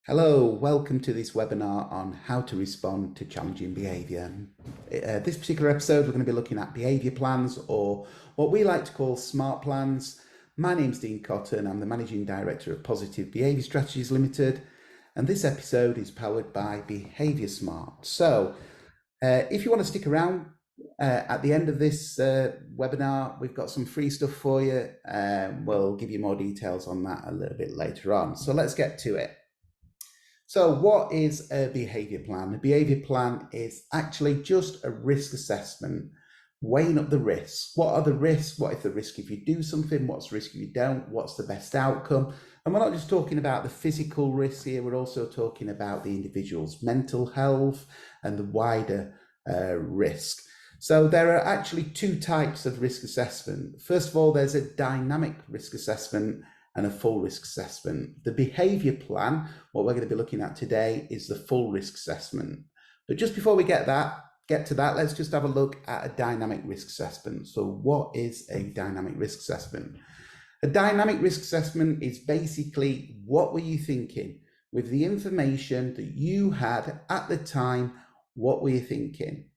Hello, welcome to this webinar on how to respond to challenging behaviour. This particular episode, we're going to be looking at behaviour plans, or what we like to call SMART plans. My name's Dean Cotton, I'm the Managing Director of Positive Behaviour Strategies Limited, and this episode is powered by Behaviour Smart. So, if you want to stick around at the end of this webinar, we've got some free stuff for you. We'll give you more details on that a little bit later on. So let's get to it. So what is a behaviour plan? A behaviour plan is actually just a risk assessment, weighing up the risks. What are the risks? What is the risk if you do something? What's the risk if you don't? What's the best outcome? And we're not just talking about the physical risks here, we're also talking about the individual's mental health and the wider risk. So there are actually two types of risk assessment. First of all, there's a dynamic risk assessment and a full risk assessment. The behaviour plan, what we're going to be looking at today, is the full risk assessment. But just before we get to that, let's just have a look at a dynamic risk assessment. So what is a dynamic risk assessment? A dynamic risk assessment is basically, what were you thinking? With the information that you had at the time, what were you thinking?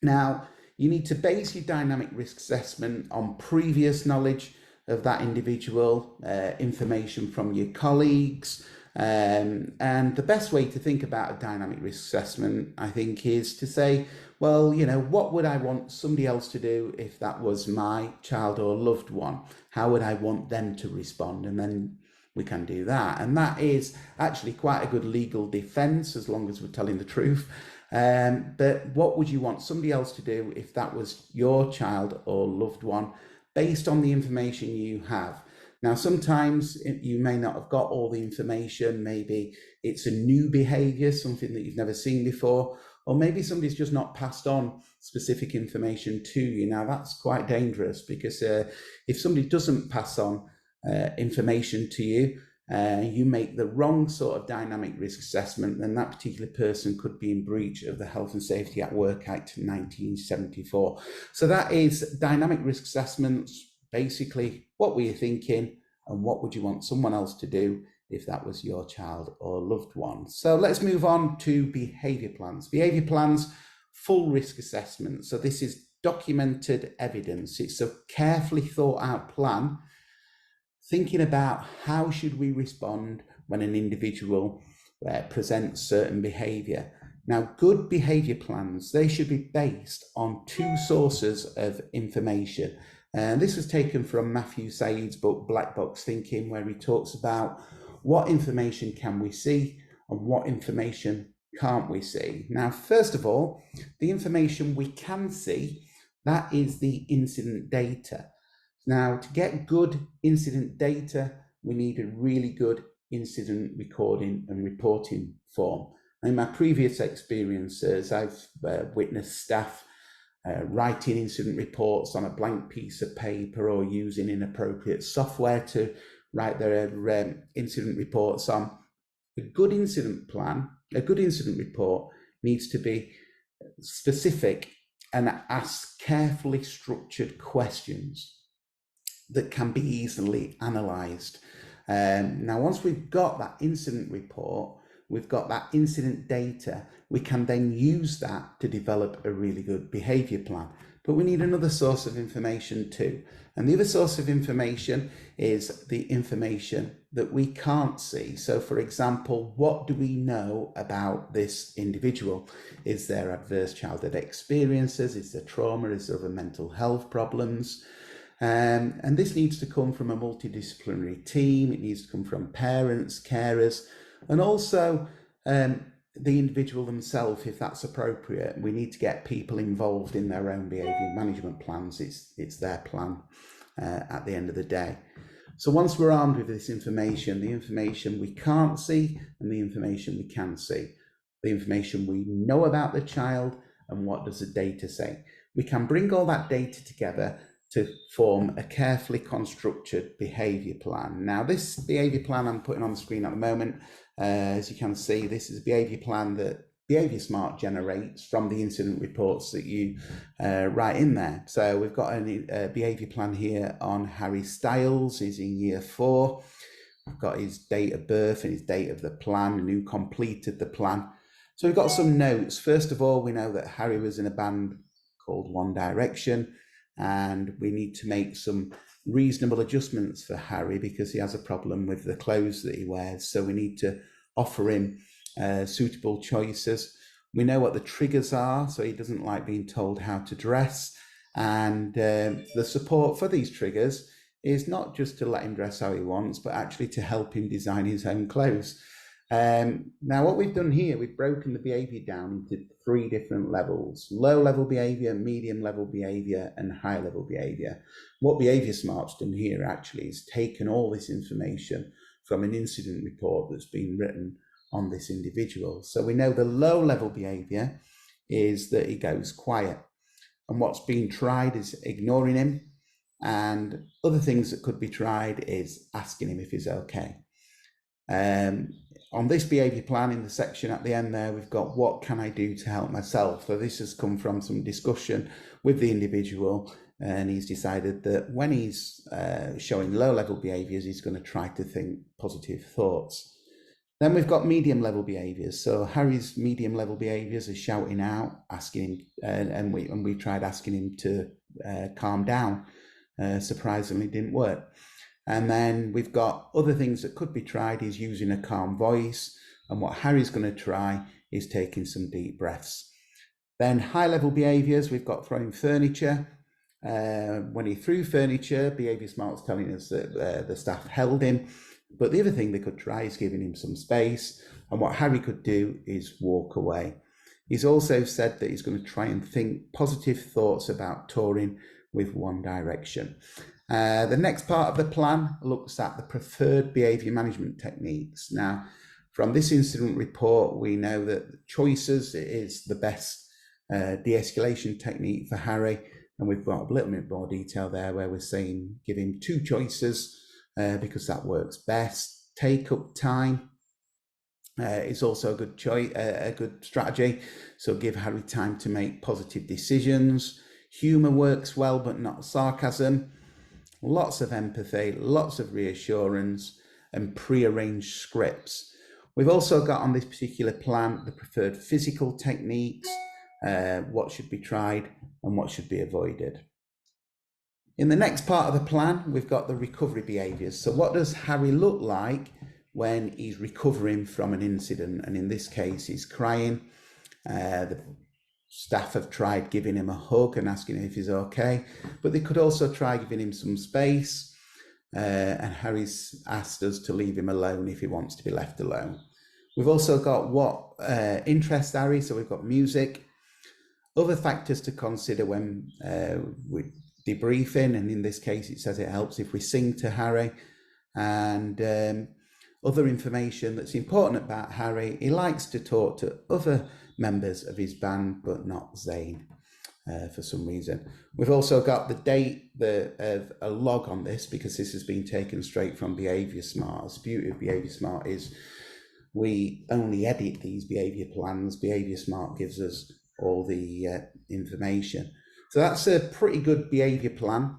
Now, you need to base your dynamic risk assessment on previous knowledge of that individual, information from your colleagues, and the best way to think about a dynamic risk assessment, I think, is to say, well, what would I want somebody else to do if that was my child or loved one? How would I want them to respond? And then we can do that. And that is actually quite a good legal defense, as long as we're telling the truth. But what would you want somebody else to do if that was your child or loved one, based on the information you have? Now, sometimes you may not have got all the information. Maybe it's a new behaviour, something that you've never seen before, or maybe somebody's just not passed on specific information to you. Now, that's quite dangerous, because if somebody doesn't pass on information to you, you make the wrong sort of dynamic risk assessment, then that particular person could be in breach of the Health and Safety at Work Act 1974. So that is dynamic risk assessments. Basically, what were you thinking and what would you want someone else to do if that was your child or loved one? So let's move on to behaviour plans. Behaviour plans, full risk assessment. So this is documented evidence. It's a carefully thought out plan, thinking about how should we respond when an individual presents certain behaviour. Now, good behaviour plans, they should be based on two sources of information. And this was taken from Matthew Said's book, Black Box Thinking, where he talks about what information can we see and what information can't we see. Now, first of all, the information we can see, that is the incident data. Now, to get good incident data, we need a really good incident recording and reporting form. In my previous experiences, I've witnessed staff writing incident reports on a blank piece of paper or using inappropriate software to write their incident reports on. A good incident plan, a good incident report needs to be specific and ask carefully structured questions that can be easily analysed. Now, once we've got that incident report, we've got that incident data, we can then use that to develop a really good behaviour plan. But we need another source of information too. And the other source of information is the information that we can't see. So, for example, what do we know about this individual? Is there adverse childhood experiences? Is there trauma? Is there other mental health problems? And this needs to come from a multidisciplinary team. It needs to come from parents, carers, and also the individual themselves, if that's appropriate. We need to get people involved in their own behaviour management plans. It's their plan at the end of the day. So once we're armed with this information, the information we can't see and the information we can see, the information we know about the child and what does the data say, we can bring all that data together to form a carefully constructed behaviour plan. Now, this behaviour plan I'm putting on the screen at the moment, as you can see, this is a behaviour plan that Behaviour Smart generates from the incident reports that you write in there. So we've got a behaviour plan here on Harry Styles, who's in year 4. I've got his date of birth and his date of the plan and who completed the plan. So we've got some notes. First of all, we know that Harry was in a band called One Direction, and we need to make some reasonable adjustments for Harry because he has a problem with the clothes that he wears. So we need to offer him suitable choices. We know what the triggers are, so he doesn't like being told how to dress. And the support for these triggers is not just to let him dress how he wants, but actually to help him design his own clothes. Now, what we've done here, we've broken the behaviour down into 3 different levels: low level behaviour, medium level behaviour, and high level behaviour. What Behaviour Smart's done here actually is taken all this information from an incident report that's been written on this individual. So we know the low level behaviour is that he goes quiet, and what's being tried is ignoring him, and other things that could be tried is asking him if he's okay. On this behaviour plan, in the section at the end there, we've got what can I do to help myself. So this has come from some discussion with the individual, and he's decided that when he's showing low level behaviours, he's going to try to think positive thoughts. Then we've got medium level behaviours. So Harry's medium level behaviours are shouting out, asking him, and we tried asking him to calm down. Surprisingly, didn't work. And then we've got other things that could be tried is using a calm voice. And what Harry's going to try is taking some deep breaths. Then high level behaviours, we've got throwing furniture. When he threw furniture, Behaviour Smart's telling us that the staff held him. But the other thing they could try is giving him some space. And what Harry could do is walk away. He's also said that he's going to try and think positive thoughts about touring with One Direction. The next part of the plan looks at the preferred behaviour management techniques. Now, from this incident report, we know that choices is the best de-escalation technique for Harry. And we've got a little bit more detail there where we're saying give him 2 choices because that works best. Take up time is also a good choice, a good strategy. So give Harry time to make positive decisions. Humour works well, but not sarcasm. Lots of empathy, lots of reassurance, and pre-arranged scripts. We've also got on this particular plan the preferred physical techniques, what should be tried and what should be avoided. In the next part of the plan, we've got the recovery behaviours. So what does Harry look like when he's recovering from an incident? And in this case, he's crying. The staff have tried giving him a hug and asking him if he's okay, but they could also try giving him some space. And Harry's asked us to leave him alone if he wants to be left alone. We've also got what interests Harry. So we've got music, other factors to consider when we're debriefing, and in this case it says it helps if we sing to Harry, and other information that's important about Harry. He likes to talk to other members of his band, but not Zane for some reason. We've also got the date, a log on this, because this has been taken straight from Behaviour Smart. The beauty of Behaviour Smart is we only edit these behaviour plans. Behaviour Smart gives us all the information. So that's a pretty good behaviour plan,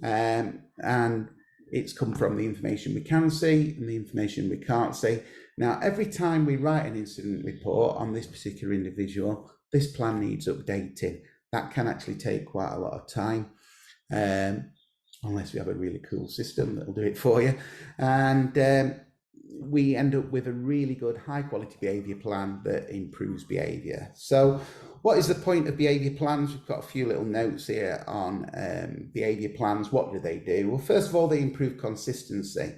and it's come from the information we can see and the information we can't see. Now, every time we write an incident report on this particular individual, this plan needs updating. That can actually take quite a lot of time, unless we have a really cool system that'll do it for you. And we end up with a really good high quality behaviour plan that improves behaviour. So what is the point of behaviour plans? We've got a few little notes here on behaviour plans. What do? Well, first of all, they improve consistency.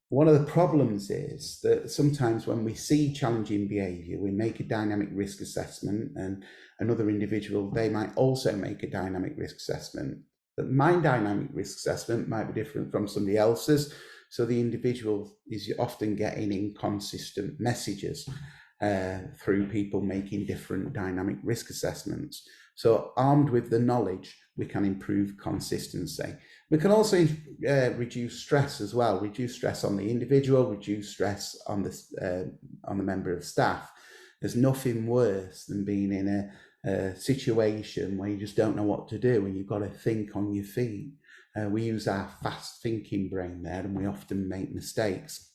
One of the problems is that sometimes when we see challenging behaviour, we make a dynamic risk assessment, and another individual, they might also make a dynamic risk assessment. But my dynamic risk assessment might be different from somebody else's. So the individual is often getting inconsistent messages through people making different dynamic risk assessments. So armed with the knowledge, we can improve consistency. We can also reduce stress as well, reduce stress on the individual, reduce stress on the member of staff. There's nothing worse than being in a situation where you just don't know what to do and you've got to think on your feet. We use our fast thinking brain there and we often make mistakes.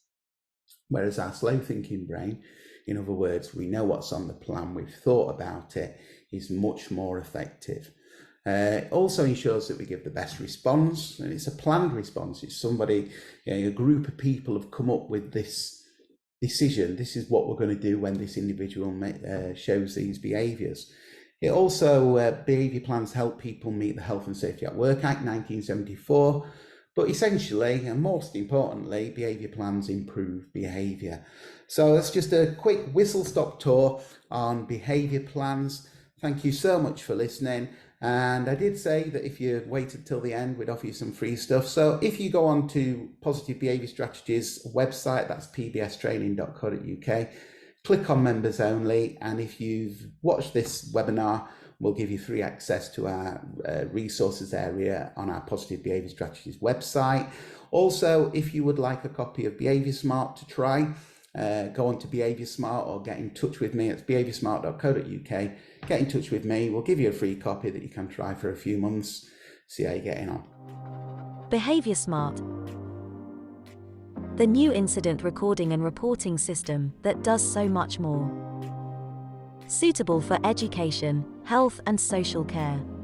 Whereas our slow thinking brain, in other words, we know what's on the plan, we've thought about it, is much more effective. It also ensures that we give the best response, and it's a planned response. It's somebody, a group of people have come up with this decision. This is what we're going to do when this individual shows these behaviours. It also, behaviour plans help people meet the Health and Safety at Work Act 1974, but essentially, and most importantly, behaviour plans improve behaviour. So that's just a quick whistle-stop tour on behaviour plans. Thank you so much for listening. And I did say that if you waited till the end, we'd offer you some free stuff. So if you go on to Positive Behaviour Strategies website, that's pbstraining.co.uk, click on members only. And if you've watched this webinar, we'll give you free access to our resources area on our Positive Behaviour Strategies website. Also, if you would like a copy of Behaviour Smart to try, go on to Behaviour Smart or get in touch with me. It's behavioursmart.co.uk. Get in touch with me. We'll give you a free copy that you can try for a few months. See how you're getting on. Behaviour Smart, the new incident recording and reporting system that does so much more. Suitable for education, health and social care.